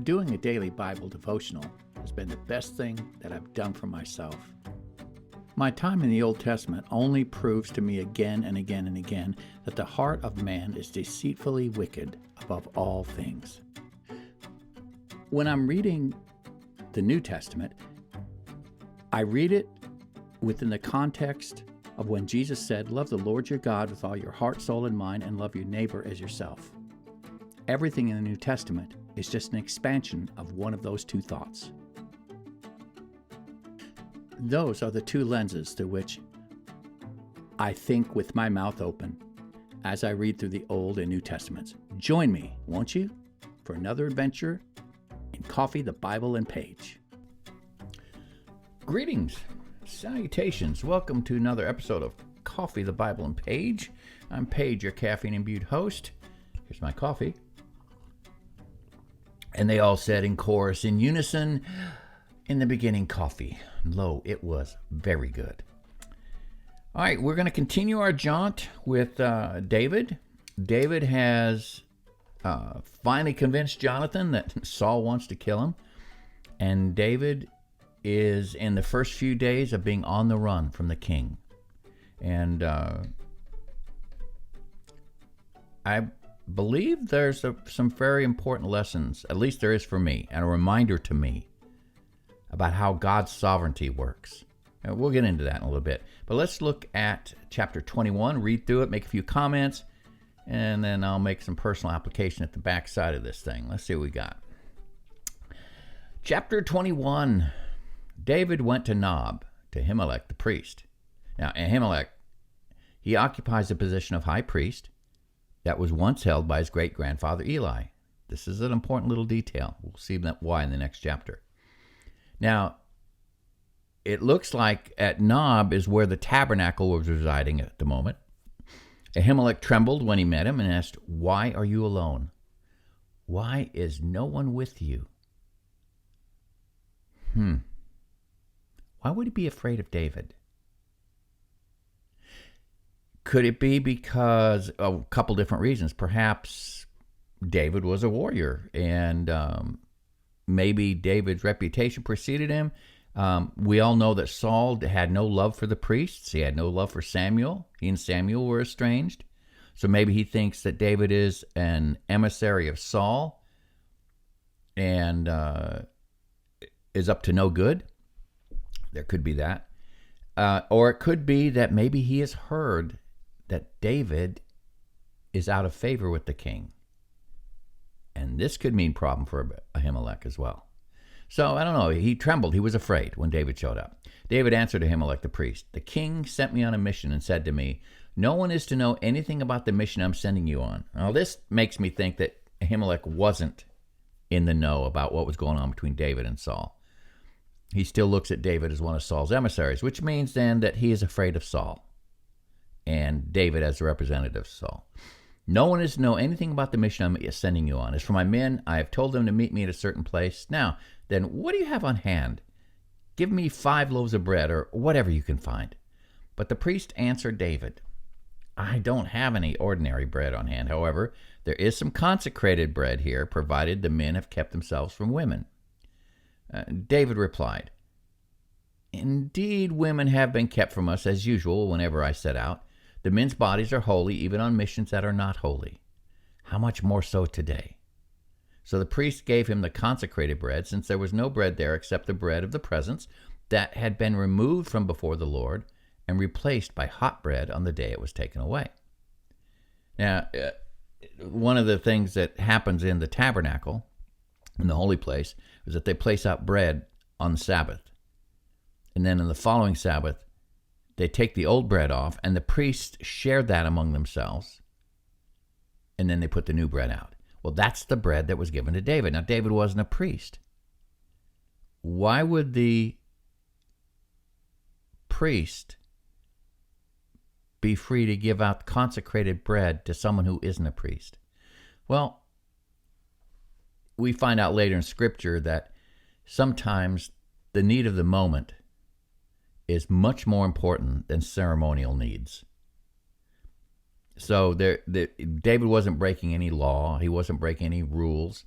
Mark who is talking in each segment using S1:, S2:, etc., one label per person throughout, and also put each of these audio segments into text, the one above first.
S1: Doing a daily Bible devotional has been the best thing that I've done for myself. My time in the Old Testament only proves to me again and again and again that the heart of man is deceitfully wicked above all things. When I'm reading the New Testament, I read it within the context of when Jesus said, "Love the Lord your God with all your heart, soul, and mind, and love your neighbor as yourself." Everything in the New Testament is just an expansion of one of those two thoughts. Those are the two lenses through which I think with my mouth open as I read through the Old and New Testaments. Join me, won't you, for another adventure in Coffee, the Bible, and Page. Greetings, salutations. Welcome to another episode of Coffee, the Bible, and Page. I'm Page, your caffeine-imbued host. Here's my coffee. And they all said in chorus, in unison, in the beginning, coffee. Lo, it was very good. All right, we're going to continue our jaunt with David. David has finally convinced Jonathan that Saul wants to kill him. And David is in the first few days of being on the run from the king. And I believe there's some very important lessons, at least there is for me, and a reminder to me about how God's sovereignty works. And we'll get into that in a little bit. But let's look at chapter 21, read through it, make a few comments, and then I'll make some personal application at the back side of this thing. Let's see what we got. Chapter 21, David went to Nob, to Ahimelech the priest. Now, Ahimelech, he occupies the position of high priest that was once held by his great-grandfather Eli. This is an important little detail. We'll see why in the next chapter. Now, it looks like at Nob is where the tabernacle was residing at the moment. Ahimelech trembled when he met him and asked, "Why are you alone? Why is no one with you?" Why would he be afraid of David? Could it be because of a couple different reasons? Perhaps David was a warrior, and maybe David's reputation preceded him. We all know that Saul had no love for the priests. He had no love for Samuel. He and Samuel were estranged. So maybe he thinks that David is an emissary of Saul and is up to no good. There could be that. Or it could be that maybe he has heard that David is out of favor with the king. And this could mean problem for Ahimelech as well. So, I don't know, he trembled, he was afraid when David showed up. David answered Ahimelech the priest, "The king sent me on a mission and said to me, 'No one is to know anything about the mission I'm sending you on.'" Now, this makes me think that Ahimelech wasn't in the know about what was going on between David and Saul. He still looks at David as one of Saul's emissaries, which means then that he is afraid of Saul and David as a representative of Saul. "No one is to know anything about the mission I'm sending you on. As for my men, I have told them to meet me at a certain place. Now, then, what do you have on hand? Give me 5 loaves of bread or whatever you can find." But the priest answered David, "I don't have any ordinary bread on hand. However, there is some consecrated bread here, provided the men have kept themselves from women." David replied, "Indeed, women have been kept from us as usual whenever I set out. The men's bodies are holy even on missions that are not holy. How much more so today?" So the priest gave him the consecrated bread, since there was no bread there except the bread of the presence that had been removed from before the Lord and replaced by hot bread on the day it was taken away. Now, one of the things that happens in the tabernacle, in the holy place, is that they place out bread on the Sabbath. And then on the following Sabbath, they take the old bread off, and the priests share that among themselves, and then they put the new bread out. Well, that's the bread that was given to David. Now, David wasn't a priest. Why would the priest be free to give out consecrated bread to someone who isn't a priest? Well, we find out later in Scripture that sometimes the need of the moment is much more important than ceremonial needs. So David wasn't breaking any law. He wasn't breaking any rules.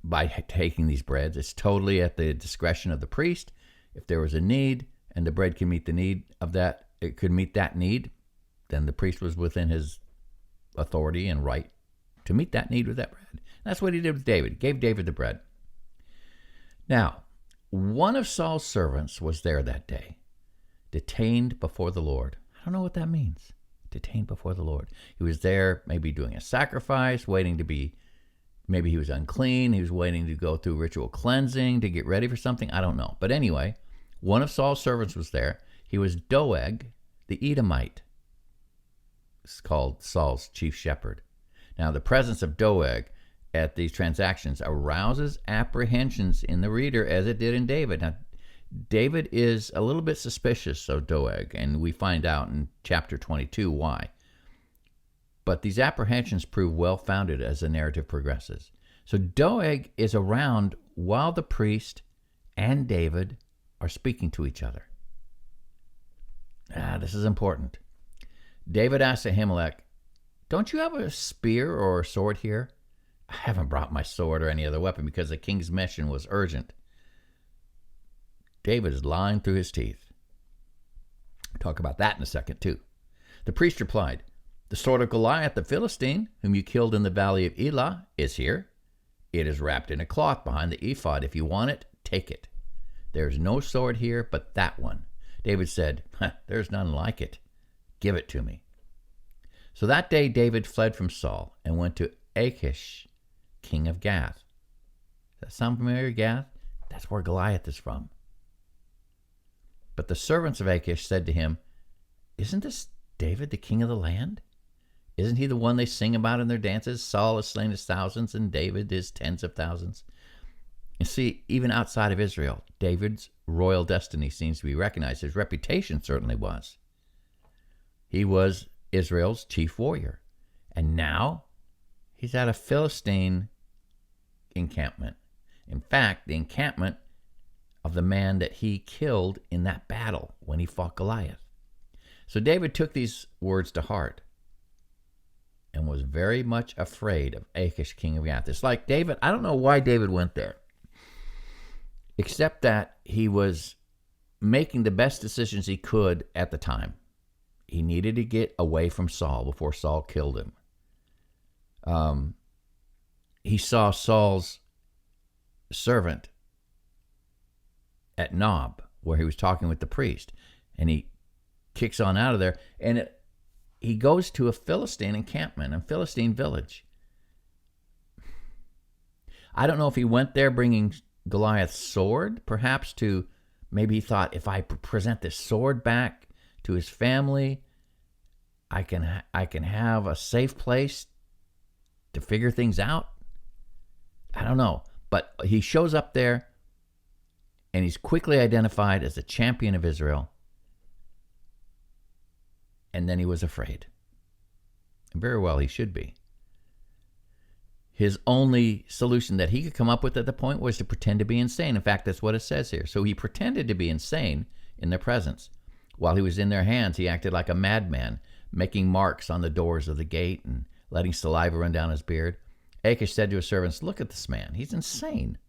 S1: by taking these breads. It's totally at the discretion of the priest. If there was a need and the bread can meet the need of that, it could meet that need, then the priest was within his authority and right to meet that need with that bread. That's what he did with David. He gave David the bread. Now, one of Saul's servants was there that day, detained before the Lord. I don't know what that means, detained before the Lord. He was there maybe doing a sacrifice, waiting to be, maybe he was unclean. He was waiting to go through ritual cleansing to get ready for something. I don't know. But anyway, one of Saul's servants was there. He was Doeg, the Edomite. It's called Saul's chief shepherd. Now, the presence of Doeg at these transactions arouses apprehensions in the reader as it did in David. Now, David is a little bit suspicious of Doeg, and we find out in chapter 22 why. But these apprehensions prove well-founded as the narrative progresses. So Doeg is around while the priest and David are speaking to each other. This is important. David asks Ahimelech, "Don't you have a spear or a sword here?" "I haven't brought my sword or any other weapon because the king's mission was urgent." David is lying through his teeth. Talk about that in a second, too. The priest replied, "The sword of Goliath the Philistine, whom you killed in the valley of Elah, is here. It is wrapped in a cloth behind the ephod. If you want it, take it. There is no sword here but that one." David said, "There's none like it. Give it to me." So that day David fled from Saul and went to Achish, king of Gath. Does that sound familiar, Gath? That's where Goliath is from. But the servants of Achish said to him, "Isn't this David, the king of the land? Isn't he the one they sing about in their dances? Saul has slain his thousands and David his tens of thousands." You see, even outside of Israel, David's royal destiny seems to be recognized. His reputation certainly was. He was Israel's chief warrior. And now he's at a Philistine encampment. In fact, the encampment of the man that he killed in that battle when he fought Goliath. So David took these words to heart and was very much afraid of Achish, king of Gath. It's like David, I don't know why David went there, except that he was making the best decisions he could at the time. He needed to get away from Saul before Saul killed him. He saw Saul's servant at Nob, where he was talking with the priest, and he kicks on out of there, and he goes to a Philistine encampment, a Philistine village. I don't know if he went there bringing Goliath's sword, perhaps maybe he thought, if I present this sword back to his family, I can have a safe place to figure things out. I don't know, but he shows up there, and he's quickly identified as the champion of Israel. And then he was afraid. And very well, he should be. His only solution that he could come up with at the point was to pretend to be insane. In fact, that's what it says here. So he pretended to be insane in their presence. While he was in their hands, he acted like a madman, making marks on the doors of the gate and letting saliva run down his beard. Achish said to his servants, "Look at this man. He's insane.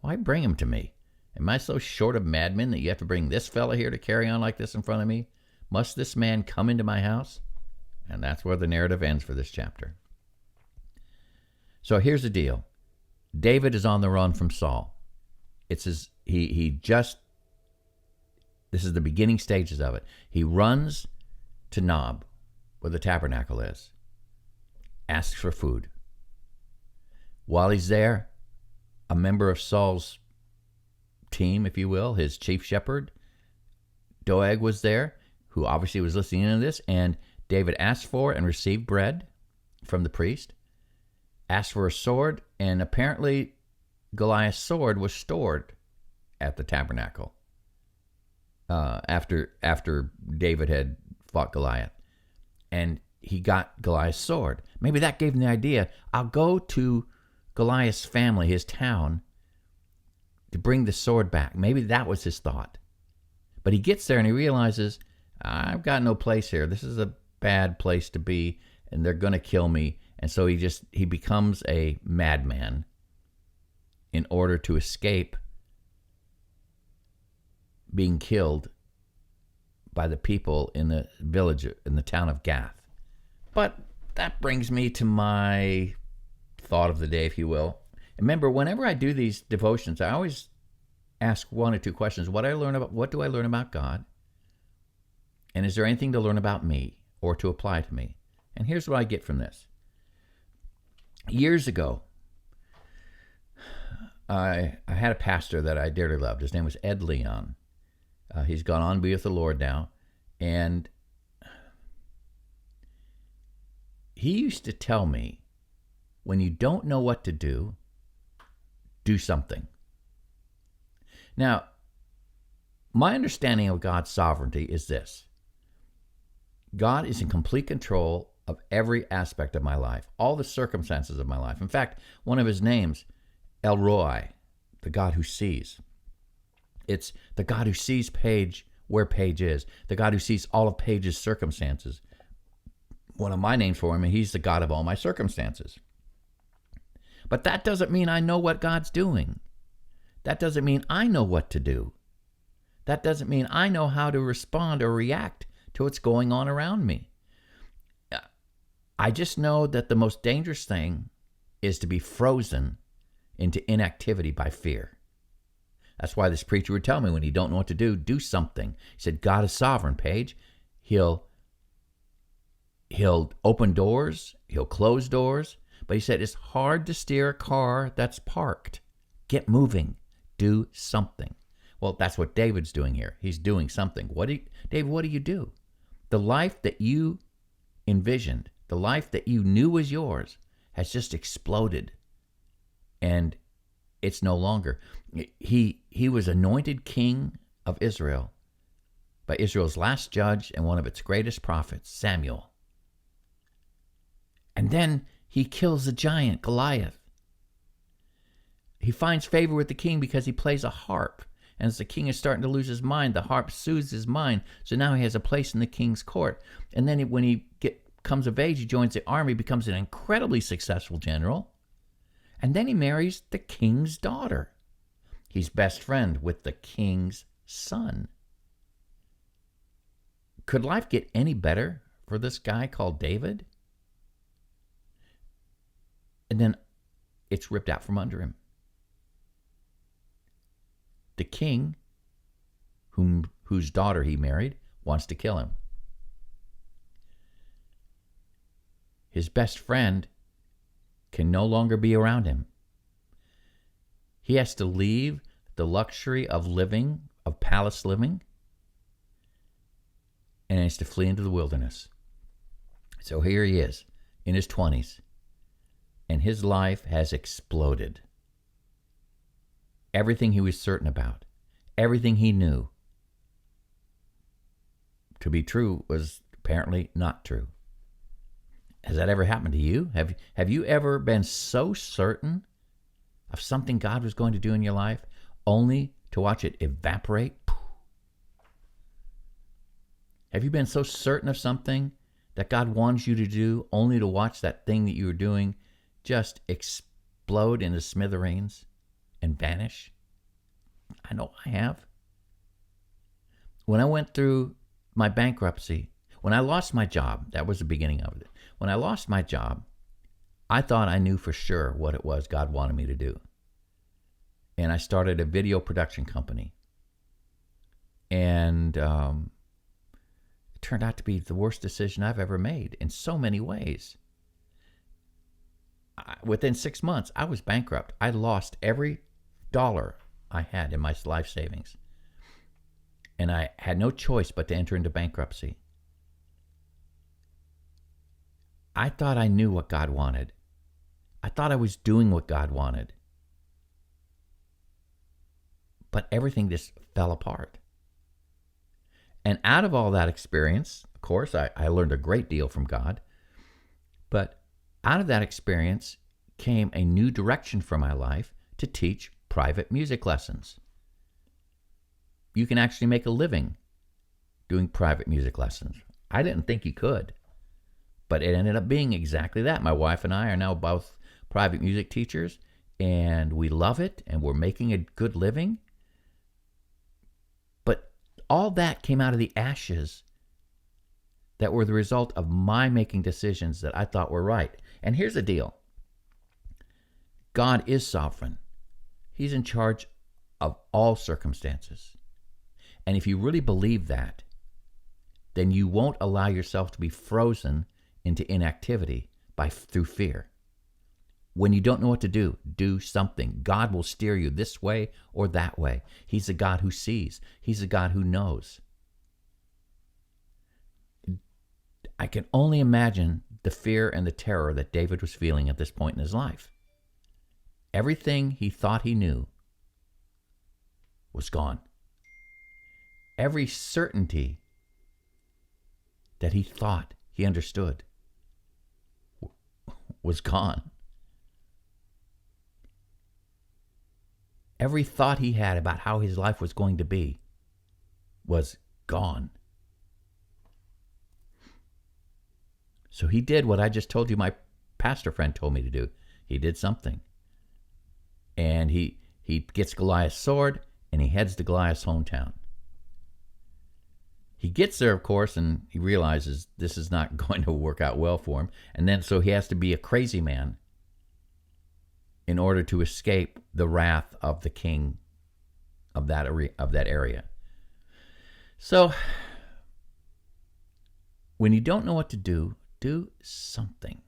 S1: Why bring him to me? Am I so short of madmen that you have to bring this fella here to carry on like this in front of me? Must this man come into my house?" And that's where the narrative ends for this chapter. So here's the deal. David is on the run from Saul. It's his, this is the beginning stages of it. He runs to Nob, where the tabernacle is, asks for food. While he's there, a member of Saul's team, if you will, his chief shepherd, Doeg, was there, who obviously was listening to this, and David asked for and received bread from the priest, asked for a sword, and apparently Goliath's sword was stored at the tabernacle after David had fought Goliath. And he got Goliath's sword. Maybe that gave him the idea, I'll go to Goliath's family, his town, to bring the sword back. Maybe that was his thought. But he gets there and he realizes, I've got no place here. This is a bad place to be, and they're going to kill me. And so he becomes a madman in order to escape being killed by the people in the village, in the town of Gath. But that brings me to my thought of the day, if you will. Remember, whenever I do these devotions, I always ask one or two questions. What do I learn about God? And is there anything to learn about me or to apply to me? And here's what I get from this. Years ago, I had a pastor that I dearly loved. His name was Ed Leon. He's gone on to be with the Lord now. And he used to tell me, when you don't know what to do something. Now, my understanding of God's sovereignty is this. God is in complete control of every aspect of my life, all the circumstances of my life. In fact, one of his names, El Roi, the God who sees. It's the God who sees Paige where Paige is, the God who sees all of Paige's circumstances. One of my names for him, and he's the God of all my circumstances. But that doesn't mean I know what God's doing. That doesn't mean I know what to do. That doesn't mean I know how to respond or react to what's going on around me. I just know that the most dangerous thing is to be frozen into inactivity by fear. That's why this preacher would tell me, when you don't know what to do something. He said, God is sovereign, Paige. He'll open doors, he'll close doors. But he said, it's hard to steer a car that's parked. Get moving. Do something. Well, that's what David's doing here. He's doing something. Dave, what do you do? The life that you envisioned, the life that you knew was yours, has just exploded. And it's no longer. He was anointed king of Israel by Israel's last judge and one of its greatest prophets, Samuel. And then he kills the giant, Goliath. He finds favor with the king because he plays a harp. And as the king is starting to lose his mind, the harp soothes his mind. So now he has a place in the king's court. And then when he comes of age, he joins the army, becomes an incredibly successful general. And then he marries the king's daughter. He's best friend with the king's son. Could life get any better for this guy called David? And then it's ripped out from under him. The king, whose daughter he married, wants to kill him. His best friend can no longer be around him. He has to leave the luxury of living, of palace living, and has to flee into the wilderness. So here he is in his 20s. And his life has exploded. Everything he was certain about, everything he knew to be true was apparently not true. Has that ever happened to you? Have you ever been so certain of something God was going to do in your life only to watch it evaporate? Have you been so certain of something that God wants you to do only to watch that thing that you were doing just explode into smithereens and vanish? I know I have. When I went through my bankruptcy, when I lost my job, that was the beginning of it. When I lost my job, I thought I knew for sure what it was God wanted me to do. And I started a video production company. And it turned out to be the worst decision I've ever made in so many ways. Within 6 months, I was bankrupt. I lost every dollar I had in my life savings. And I had no choice but to enter into bankruptcy. I thought I knew what God wanted. I thought I was doing what God wanted. But everything just fell apart. And out of all that experience, of course, I learned a great deal from God. But out of that experience came a new direction for my life to teach private music lessons. You can actually make a living doing private music lessons. I didn't think you could, but it ended up being exactly that. My wife and I are now both private music teachers, and we love it and we're making a good living. But all that came out of the ashes that were the result of my making decisions that I thought were right. And here's the deal. God is sovereign. He's in charge of all circumstances. And if you really believe that, then you won't allow yourself to be frozen into inactivity through fear. When you don't know what to do something. God will steer you this way or that way. He's a God who sees. He's a God who knows. I can only imagine the fear and the terror that David was feeling at this point in his life. Everything he thought he knew was gone. Every certainty that he thought he understood was gone. Every thought he had about how his life was going to be was gone. So he did what I just told you my pastor friend told me to do. He did something. And he gets Goliath's sword and he heads to Goliath's hometown. He gets there, of course, and he realizes this is not going to work out well for him. And then so he has to be a crazy man in order to escape the wrath of the king of that area. So when you don't know what to do something.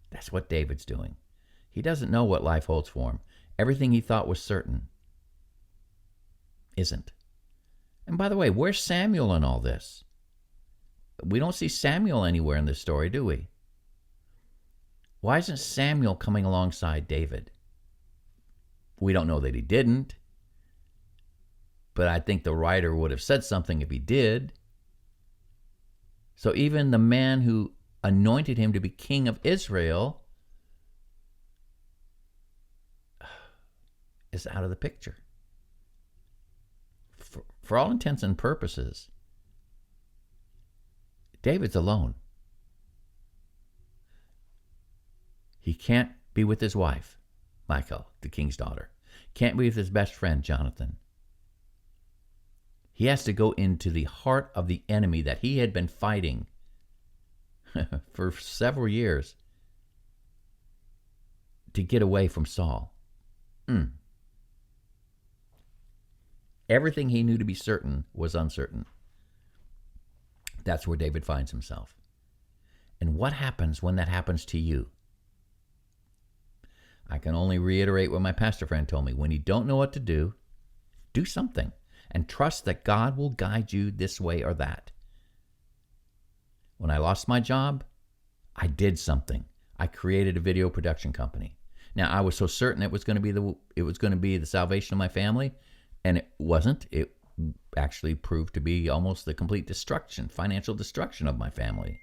S1: That's what David's doing. He doesn't know what life holds for him. Everything he thought was certain isn't. And by the way, where's Samuel in all this? We don't see Samuel anywhere in this story, do we? Why isn't Samuel coming alongside David? We don't know that he didn't, but I think the writer would have said something if he did. So even the man who anointed him to be king of Israel is out of the picture. For all intents and purposes, David's alone. He can't be with his wife, Michal, the king's daughter. Can't be with his best friend, Jonathan. He has to go into the heart of the enemy that he had been fighting for several years to get away from Saul. Everything he knew to be certain was uncertain. That's where David finds himself. And what happens when that happens to you? I can only reiterate what my pastor friend told me. When you don't know what to do something and trust that God will guide you this way or that. When I lost my job, I did something. I created a video production company. Now, I was so certain it was going to be the salvation of my family, and it wasn't. It actually proved to be almost the complete destruction, financial destruction of my family.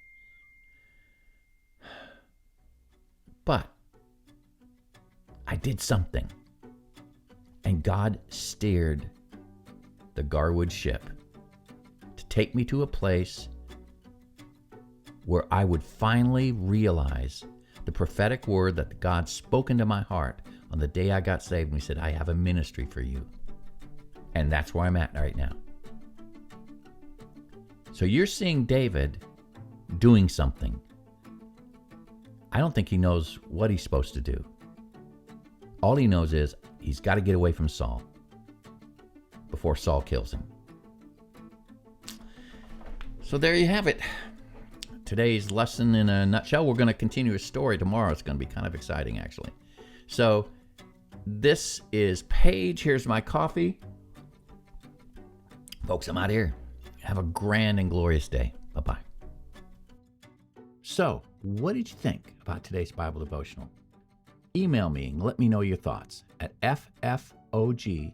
S1: But I did something, and God steered the Garwood ship to take me to a place where I would finally realize the prophetic word that God spoke into my heart on the day I got saved. And he said, I have a ministry for you. And that's where I'm at right now. So you're seeing David doing something. I don't think he knows what he's supposed to do. All he knows is he's got to get away from Saul before Saul kills him. So there you have it. Today's lesson in a nutshell. We're going to continue a story tomorrow. It's going to be kind of exciting, actually. So this is Paige. Here's my coffee. Folks, I'm out here. Have a grand and glorious day. Bye-bye. So, what did you think about today's Bible devotional? Email me and let me know your thoughts at ffog@me.com.